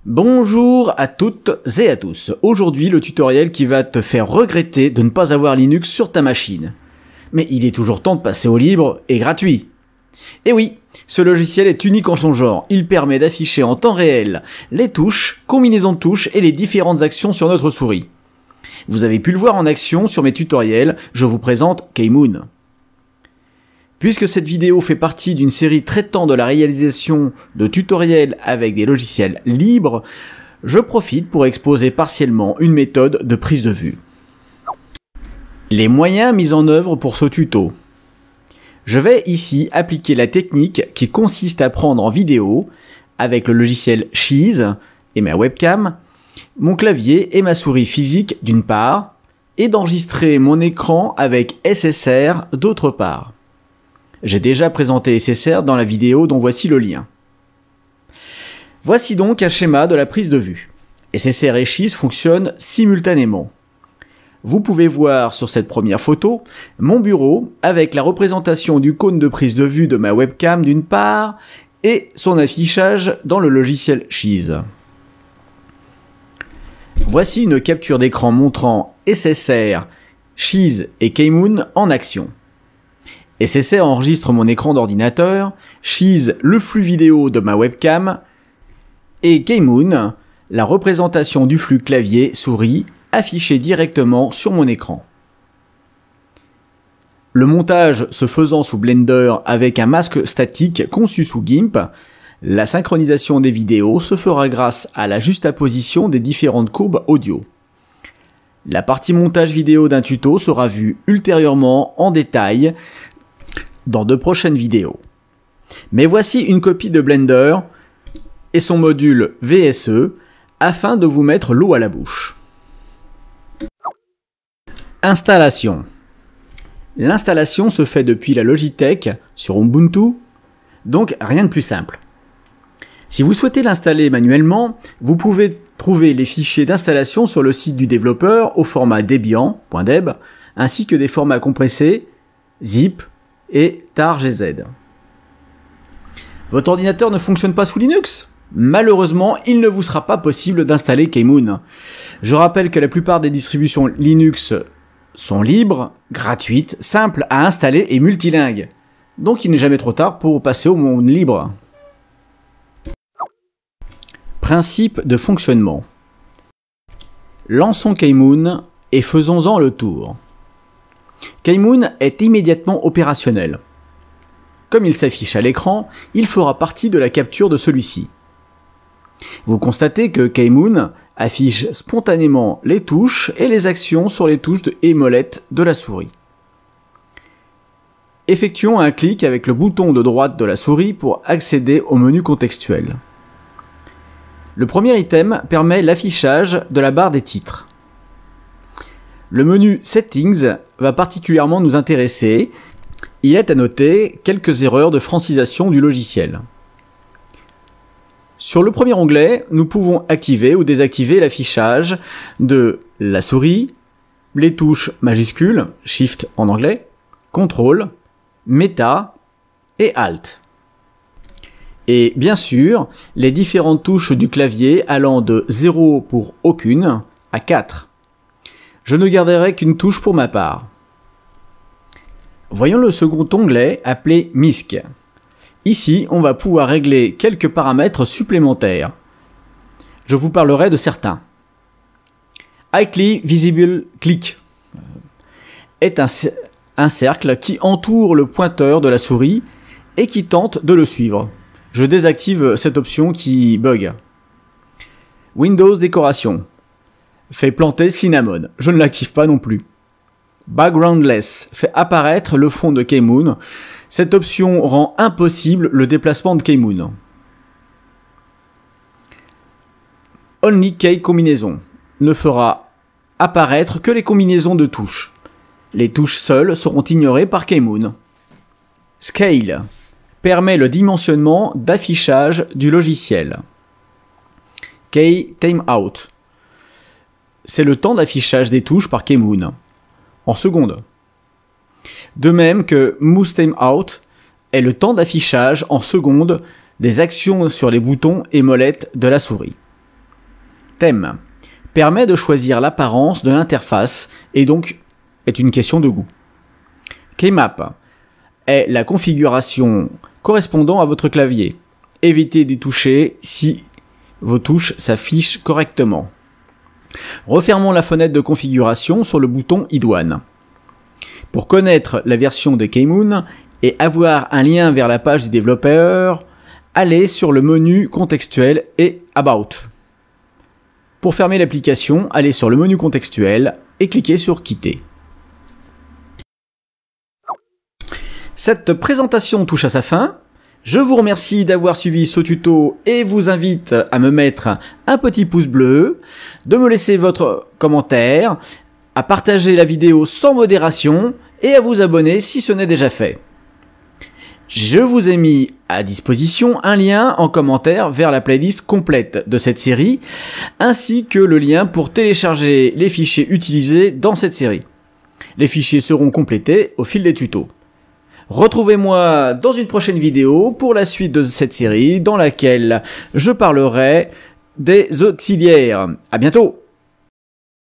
Bonjour à toutes et à tous. Aujourd'hui, le tutoriel qui va te faire regretter de ne pas avoir Linux sur ta machine. Mais il est toujours temps de passer au libre et gratuit. Et oui, ce logiciel est unique en son genre. Il permet d'afficher en temps réel les touches, combinaisons de touches et les différentes actions sur notre souris. Vous avez pu le voir en action sur mes tutoriels, je vous présente Kmoon. Puisque cette vidéo fait partie d'une série traitant de la réalisation de tutoriels avec des logiciels libres, je profite pour exposer partiellement une méthode de prise de vue. Les moyens mis en œuvre pour ce tuto. Je vais ici appliquer la technique qui consiste à prendre en vidéo, avec le logiciel Cheese et ma webcam, mon clavier et ma souris physique d'une part, et d'enregistrer mon écran avec SSR d'autre part. J'ai déjà présenté SSR dans la vidéo dont voici le lien. Voici donc un schéma de la prise de vue. SSR et Cheese fonctionnent simultanément. Vous pouvez voir sur cette première photo mon bureau avec la représentation du cône de prise de vue de ma webcam d'une part et son affichage dans le logiciel Cheese. Voici une capture d'écran montrant SSR, Cheese et Kmoon en action. SSR enregistre mon écran d'ordinateur, Cheese le flux vidéo de ma webcam, et Kmoon la représentation du flux clavier-souris affiché directement sur mon écran. Le montage se faisant sous Blender avec un masque statique conçu sous GIMP, la synchronisation des vidéos se fera grâce à la juxtaposition des différentes courbes audio. La partie montage vidéo d'un tuto sera vue ultérieurement en détail dans de prochaines vidéos. Mais voici une copie de Blender et son module VSE afin de vous mettre l'eau à la bouche. Installation. L'installation se fait depuis la Logitech sur Ubuntu, donc rien de plus simple. Si vous souhaitez l'installer manuellement, vous pouvez trouver les fichiers d'installation sur le site du développeur au format Debian.deb, ainsi que des formats compressés, zip et tar.gz. Votre ordinateur ne fonctionne pas sous Linux ? Malheureusement, il ne vous sera pas possible d'installer Kmoon. Je rappelle que la plupart des distributions Linux sont libres, gratuites, simples à installer et multilingues. Donc il n'est jamais trop tard pour passer au monde libre. Principe de fonctionnement. Lançons Kmoon et faisons-en le tour. Kmoon est immédiatement opérationnel. Comme il s'affiche à l'écran, il fera partie de la capture de celui-ci. Vous constatez que Kmoon affiche spontanément les touches et les actions sur les touches et molettes de la souris. Effectuons un clic avec le bouton de droite de la souris pour accéder au menu contextuel. Le premier item permet l'affichage de la barre des titres. Le menu Settings va particulièrement nous intéresser. Il est à noter quelques erreurs de francisation du logiciel. Sur le premier onglet, nous pouvons activer ou désactiver l'affichage de la souris, les touches majuscules, Shift en anglais, Control, Meta et Alt. Et bien sûr, les différentes touches du clavier allant de 0 pour aucune à 4. Je ne garderai qu'une touche pour ma part. Voyons le second onglet appelé MISC. Ici, on va pouvoir régler quelques paramètres supplémentaires. Je vous parlerai de certains. Highly Visible Click est un cercle qui entoure le pointeur de la souris et qui tente de le suivre. Je désactive cette option qui bug. Windows Décoration fait planter Cinnamon. Je ne l'active pas non plus. Backgroundless fait apparaître le fond de Kmoon. Cette option rend impossible le déplacement de Kmoon. Only Key Combinaison ne fera apparaître que les combinaisons de touches. Les touches seules seront ignorées par Kmoon. Scale permet le dimensionnement d'affichage du logiciel. Key Timeout, c'est le temps d'affichage des touches par Kmoon, en secondes. De même que Mouse Timeout est le temps d'affichage en secondes des actions sur les boutons et molettes de la souris. thème permet de choisir l'apparence de l'interface et donc est une question de goût. Keymap est la configuration correspondant à votre clavier. Évitez d'y toucher si vos touches s'affichent correctement. Refermons la fenêtre de configuration sur le bouton iDouane. Pour connaître la version de Keymoon et avoir un lien vers la page du développeur, allez sur le menu contextuel et About. Pour fermer l'application, allez sur le menu contextuel et cliquez sur Quitter. Cette présentation touche à sa fin. Je vous remercie d'avoir suivi ce tuto et vous invite à me mettre un petit pouce bleu, de me laisser votre commentaire, à partager la vidéo sans modération et à vous abonner si ce n'est déjà fait. Je vous ai mis à disposition un lien en commentaire vers la playlist complète de cette série, ainsi que le lien pour télécharger les fichiers utilisés dans cette série. Les fichiers seront complétés au fil des tutos. Retrouvez-moi dans une prochaine vidéo pour la suite de cette série dans laquelle je parlerai des auxiliaires. À bientôt!